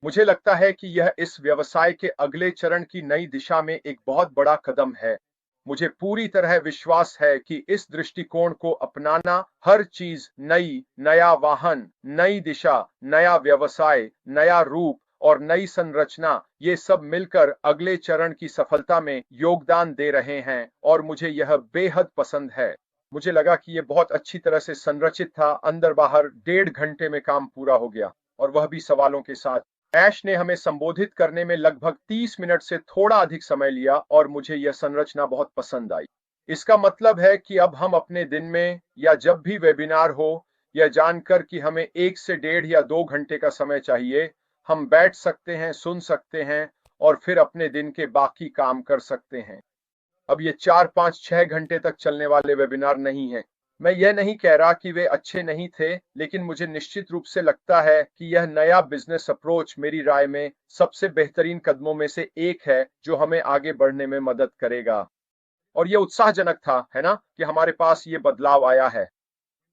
मुझे लगता है कि यह इस व्यवसाय के अगले चरण की नई दिशा में एक बहुत बड़ा कदम है। मुझे पूरी तरह विश्वास है कि इस दृष्टिकोण को अपनाना, हर चीज नई, नया वाहन, नई दिशा, नया व्यवसाय, नया रूप और नई संरचना, ये सब मिलकर अगले चरण की सफलता में योगदान दे रहे हैं और मुझे यह बेहद पसंद है। मुझे लगा कि ये बहुत अच्छी तरह से संरचित था, अंदर बाहर 1.5 घंटे में काम पूरा हो गया, और वह भी सवालों के साथ। ऐश ने हमें संबोधित करने में लगभग 30 मिनट से थोड़ा अधिक समय लिया और मुझे यह संरचना बहुत पसंद आई। इसका मतलब है कि अब हम अपने दिन में या जब भी वेबिनार हो, यह जानकर कि हमें 1 से 1.5 या 2 घंटे का समय चाहिए, हम बैठ सकते हैं, सुन सकते हैं और फिर अपने दिन के बाकी काम कर सकते हैं। अब ये 4, 5, 6 घंटे तक चलने वाले वेबिनार नहीं हैं। मैं यह नहीं कह रहा कि वे अच्छे नहीं थे, लेकिन मुझे निश्चित रूप से लगता है कि यह नया बिजनेस अप्रोच मेरी राय में सबसे बेहतरीन कदमों में से एक है जो हमें आगे बढ़ने में मदद करेगा। और यह उत्साहजनक था, है ना, कि हमारे पास ये बदलाव आया है।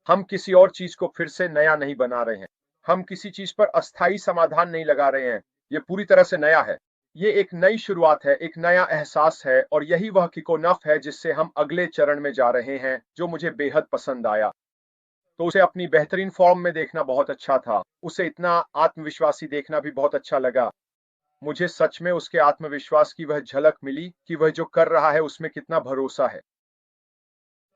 हम किसी और चीज को फिर से नया नहीं बना रहे हैं। हम किसी चीज पर अस्थाई समाधान नहीं लगा रहे हैं। ये पूरी तरह से नया है। ये एक नई शुरुआत है, एक नया एहसास है, और यही वह किकोनफ है जिससे हम अगले चरण में जा रहे हैं, जो मुझे बेहद पसंद आया। तो उसे अपनी बेहतरीन फॉर्म में देखना बहुत अच्छा था। उसे इतना आत्मविश्वासी देखना भी बहुत अच्छा लगा। मुझे सच में उसके आत्मविश्वास की वह झलक मिली कि वह जो कर रहा है उसमें कितना भरोसा है।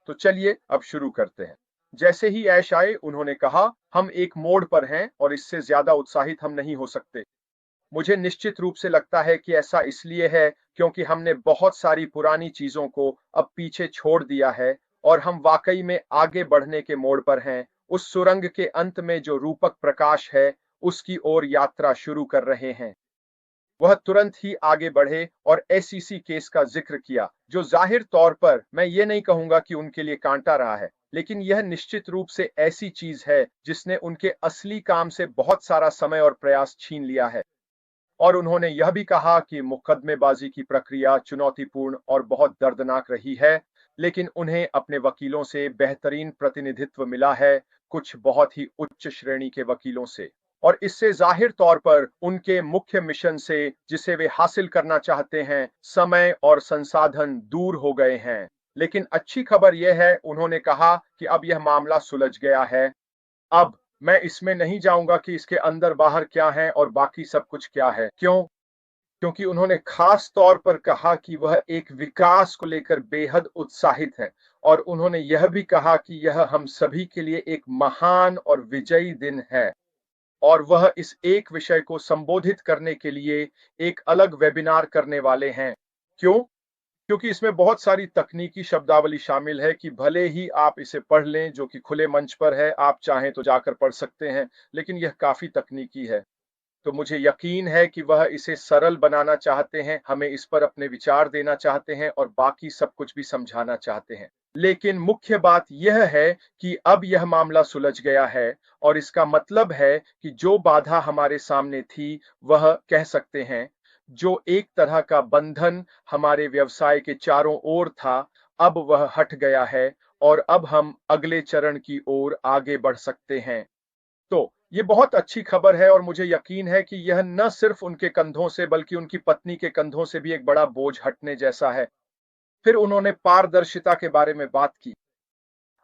तो चलिए अब शुरू करते हैं। जैसे ही ऐश आए, उन्होंने कहा, हम एक मोड़ पर हैं और इससे ज्यादा उत्साहित हम नहीं हो सकते। मुझे निश्चित रूप से लगता है कि ऐसा इसलिए है क्योंकि हमने बहुत सारी पुरानी चीजों को अब पीछे छोड़ दिया है और हम वाकई में आगे बढ़ने के मोड़ पर हैं। उस सुरंग के अंत में जो रूपक प्रकाश है, उसकी ओर यात्रा शुरू कर रहे हैं। वह तुरंत ही आगे बढ़े और एसईसी केस का जिक्र किया, जो जाहिर तौर पर, मैं ये नहीं कहूंगा कि उनके लिए कांटा रहा है, लेकिन यह निश्चित रूप से ऐसी चीज है जिसने उनके असली काम से बहुत सारा समय और प्रयास छीन लिया है। और उन्होंने यह भी कहा कि मुकदमेबाजी की प्रक्रिया चुनौतीपूर्ण और बहुत दर्दनाक रही है, लेकिन उन्हें अपने वकीलों से बेहतरीन प्रतिनिधित्व मिला है, कुछ बहुत ही उच्च श्रेणी के वकीलों से। और इससे जाहिर तौर पर उनके मुख्य मिशन से, जिसे वे हासिल करना चाहते हैं, समय और संसाधन दूर हो गए हैं। लेकिन अच्छी खबर यह है, उन्होंने कहा, कि अब यह मामला सुलझ गया है। अब मैं इसमें नहीं जाऊंगा कि इसके अंदर बाहर क्या है और बाकी सब कुछ क्या है। क्यों? क्योंकि उन्होंने खास तौर पर कहा कि वह एक विकास को लेकर बेहद उत्साहित है, और उन्होंने यह भी कहा कि यह हम सभी के लिए एक महान और विजयी दिन है, और वह इस एक विषय को संबोधित करने के लिए एक अलग वेबिनार करने वाले हैं। क्यों? क्योंकि इसमें बहुत सारी तकनीकी शब्दावली शामिल है कि भले ही आप इसे पढ़ लें, जो कि खुले मंच पर है, आप चाहें तो जाकर पढ़ सकते हैं, लेकिन यह काफी तकनीकी है। तो मुझे यकीन है कि वह इसे सरल बनाना चाहते हैं, हमें इस पर अपने विचार देना चाहते हैं और बाकी सब कुछ भी समझाना चाहते हैं। लेकिन मुख्य बात यह है कि अब यह मामला सुलझ गया है, और इसका मतलब है कि जो बाधा हमारे सामने थी, वह, कह सकते हैं, जो एक तरह का बंधन हमारे व्यवसाय के चारों ओर था, अब वह हट गया है, और अब हम अगले चरण की ओर आगे बढ़ सकते हैं। तो ये बहुत अच्छी खबर है, और मुझे यकीन है कि यह न सिर्फ उनके कंधों से बल्कि उनकी पत्नी के कंधों से भी एक बड़ा बोझ हटने जैसा है। फिर उन्होंने पारदर्शिता के बारे में बात की।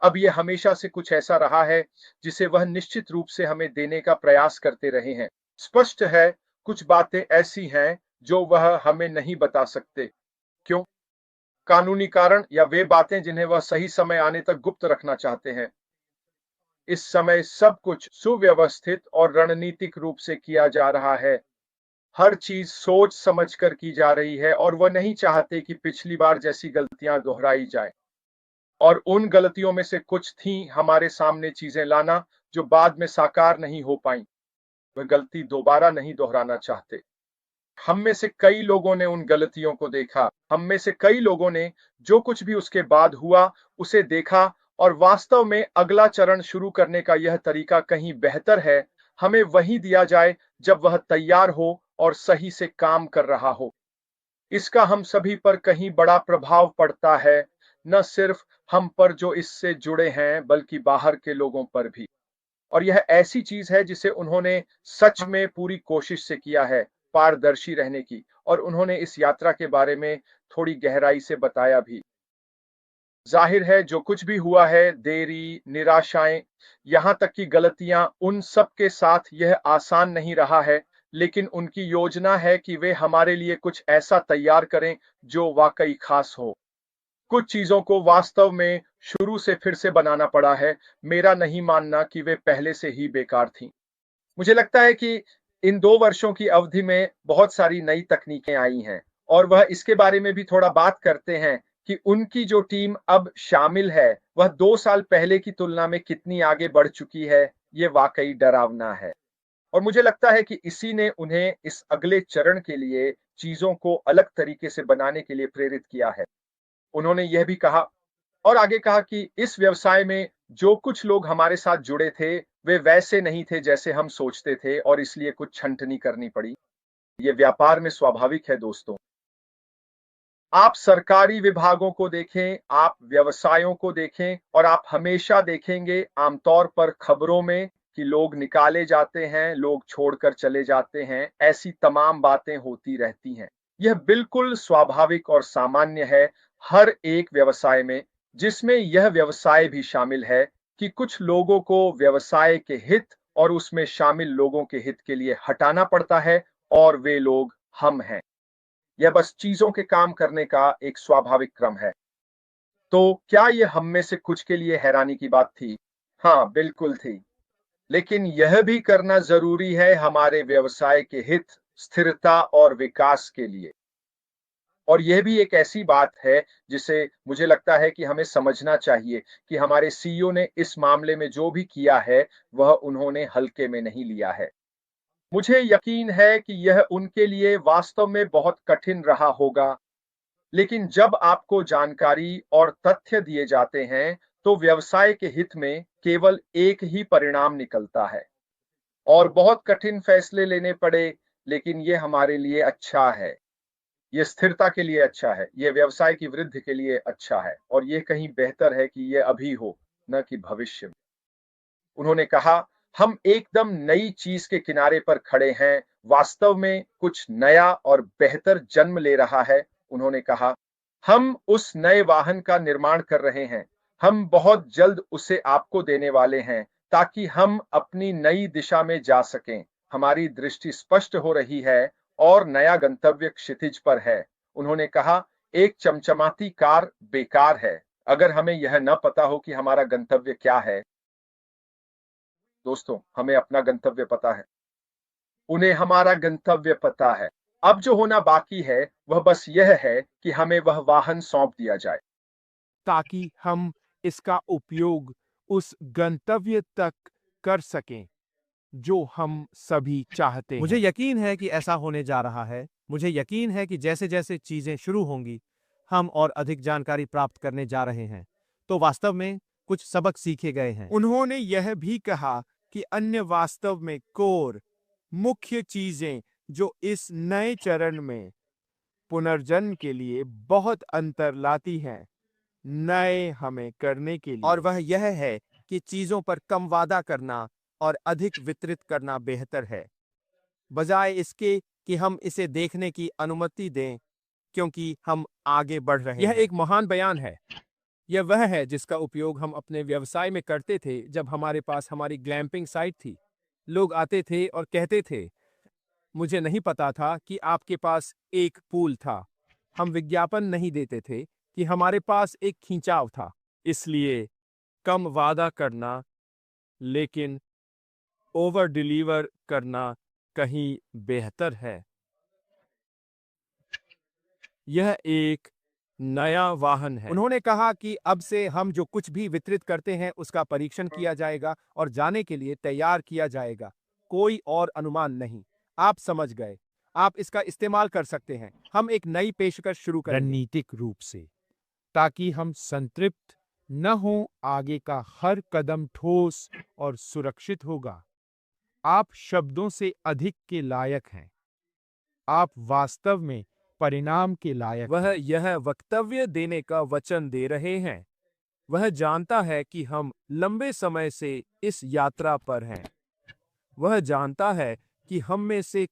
अब यह हमेशा से कुछ ऐसा रहा है जिसे वह निश्चित रूप से हमें देने का प्रयास करते रहे हैं। स्पष्ट है, कुछ बातें ऐसी हैं जो वह हमें नहीं बता सकते। क्यों? कानूनी कारण, या वे बातें जिन्हें वह सही समय आने तक गुप्त रखना चाहते हैं। इस समय सब कुछ सुव्यवस्थित और रणनीतिक रूप से किया जा रहा है। हर चीज सोच समझ कर की जा रही है, और वह नहीं चाहते कि पिछली बार जैसी गलतियां दोहराई जाए। और उन गलतियों में से कुछ थी हमारे सामने चीजें लाना जो बाद में साकार नहीं हो पाई। वह गलती दोबारा नहीं दोहराना चाहते। हम में से कई लोगों ने उन गलतियों को देखा। हम में से कई लोगों ने जो कुछ भी उसके बाद हुआ, उसे देखा, और वास्तव में अगला चरण शुरू करने का यह तरीका कहीं बेहतर है। हमें वही दिया जाए जब वह तैयार हो और सही से काम कर रहा हो। इसका हम सभी पर कहीं बड़ा प्रभाव पड़ता है, न सिर्फ हम पर जो इससे जुड़े हैं, बल्कि बाहर के लोगों पर भी। और यह ऐसी चीज है जिसे उन्होंने सच में पूरी कोशिश से किया है, पारदर्शी रहने की, और उन्होंने इस यात्रा के बारे में थोड़ी गहराई से बताया भी। जाहिर है जो कुछ भी हुआ है, देरी, निराशाएं, यहां तक कि गलतियां, उन सब के साथ यह आसान नहीं रहा है, लेकिन उनकी योजना है कि वे हमारे लिए कुछ ऐसा तैयार करें जो वाकई खास हो। कुछ चीजों को वास्तव में शुरू से फिर से बनाना पड़ा है। मेरा नहीं मानना कि वे पहले से ही बेकार थीं। मुझे लगता है कि इन 2 वर्षों की अवधि में बहुत सारी नई तकनीकें आई हैं, और वह इसके बारे में भी थोड़ा बात करते हैं कि उनकी जो टीम अब शामिल है, वह 2 साल पहले की तुलना में कितनी आगे बढ़ चुकी है। ये वाकई डरावना है। और मुझे लगता है कि इसी ने उन्हें इस अगले चरण के लिए चीजों को अलग तरीके से बनाने के लिए प्रेरित किया है। उन्होंने यह भी कहा, और आगे कहा कि इस व्यवसाय में जो कुछ लोग हमारे साथ जुड़े थे, वे वैसे नहीं थे जैसे हम सोचते थे, और इसलिए कुछ छंटनी करनी पड़ी। ये व्यापार में स्वाभाविक है दोस्तों। आप सरकारी विभागों को देखें, आप व्यवसायों को देखें, और आप हमेशा देखेंगे आमतौर पर खबरों में कि लोग निकाले जाते हैं, लोग छोड़कर चले जाते हैं, ऐसी तमाम बातें होती रहती हैं। यह बिल्कुल स्वाभाविक और सामान्य है हर एक व्यवसाय में, जिसमें यह व्यवसाय भी शामिल है, कि कुछ लोगों को व्यवसाय के हित और उसमें शामिल लोगों के हित के लिए हटाना पड़ता है, और वे लोग हम हैं। यह बस चीजों के काम करने का एक स्वाभाविक क्रम है। तो क्या ये हम में से कुछ के लिए हैरानी की बात थी? हाँ, बिल्कुल थी। लेकिन यह भी करना जरूरी है हमारे व्यवसाय के हित, स्थिरता और विकास के लिए। और यह भी एक ऐसी बात है जिसे मुझे लगता है कि हमें समझना चाहिए कि हमारे सीईओ ने इस मामले में जो भी किया है, वह उन्होंने हल्के में नहीं लिया है। मुझे यकीन है कि यह उनके लिए वास्तव में बहुत कठिन रहा होगा, लेकिन जब आपको जानकारी और तथ्य दिए जाते हैं, तो व्यवसाय के हित में केवल एक ही परिणाम निकलता है। और बहुत कठिन फैसले लेने पड़े, लेकिन ये हमारे लिए अच्छा है। ये स्थिरता के लिए अच्छा है, ये व्यवसाय की वृद्धि के लिए अच्छा है, और ये कहीं बेहतर है कि ये अभी हो, न कि भविष्य में। उन्होंने कहा, हम एकदम नई चीज के किनारे पर खड़े हैं, वास्तव में कुछ नया और बेहतर जन्म ले रहा है। उन्होंने कहा, हम उस नए वाहन का निर्माण कर रहे हैं, हम बहुत जल्द उसे आपको देने वाले हैं, ताकि हम अपनी नई दिशा में जा सकें। हमारी दृष्टि स्पष्ट हो रही है, और नया गंतव्य क्षितिज पर है। उन्होंने कहा, एक चमचमाती कार बेकार है अगर हमें यह न पता हो कि हमारा गंतव्य क्या है। दोस्तों, हमें अपना गंतव्य पता है, उन्हें हमारा गंतव्य पता है। अब जो होना बाकी है, वह बस यह है कि हमें वह वाहन सौंप दिया जाए, ताकि हम इसका उपयोग उस गंतव्य तक कर सकें जो हम सभी चाहते हैं। मुझे यकीन है कि ऐसा होने जा रहा है। मुझे यकीन है कि जैसे-जैसे चीजें शुरू होंगी, हम और अधिक जानकारी प्राप्त करने जा रहे हैं। तो वास्तव में कुछ सबक सीखे गए हैं। उन्होंने यह भी कहा कि अन्य वास्तव में कोर मुख्य चीजें जो इस नए चरण में पुनर्जन्म के लिए बहुत अंतर लाती हैं, नए हमें करने के लिए, और वह यह है कि चीजों पर कम वादा करना और अधिक वितरित करना बेहतर है, बजाय इसके कि हम इसे देखने की अनुमति दें, क्योंकि हम आगे बढ़ रहे हैं। यह एक महान बयान है। यह वह है जिसका उपयोग हम अपने व्यवसाय में करते थे जब हमारे पास हमारी ग्लैम्पिंग साइट थी। लोग आते थे और कहते थे, मुझे नहीं पता था कि आपके पास एक पूल था। हम विज्ञापन नहीं देते थे कि हमारे पास एक खींचाव था। इसलिए कम वादा करना, लेकिन ओवर डिलीवर करना कहीं बेहतर है। यह एक नया वाहन है। उन्होंने कहा कि अब से हम जो कुछ भी वितरित करते हैं उसका परीक्षण किया जाएगा और जाने के लिए तैयार किया जाएगा। कोई और अनुमान नहीं। आप समझ गए। आप इसका इस्तेमाल कर सकते हैं। हम एक नई पेशकश शुरू करेंगे रणनीतिक रूप से, ताकि हम संतृप्त न हों। आगे का हर कदम ठोस और सुरक्षित होगा। आप शब्दों से अधिक के लायक हैं। आप वास्तव में परिणाम के लायक वह यह वक्तव्य देने का वचन दे रहे हैं। वह जानता है कि हम लंबे समय से इस यात्रा पर हैं। वह जानता है कि हम में से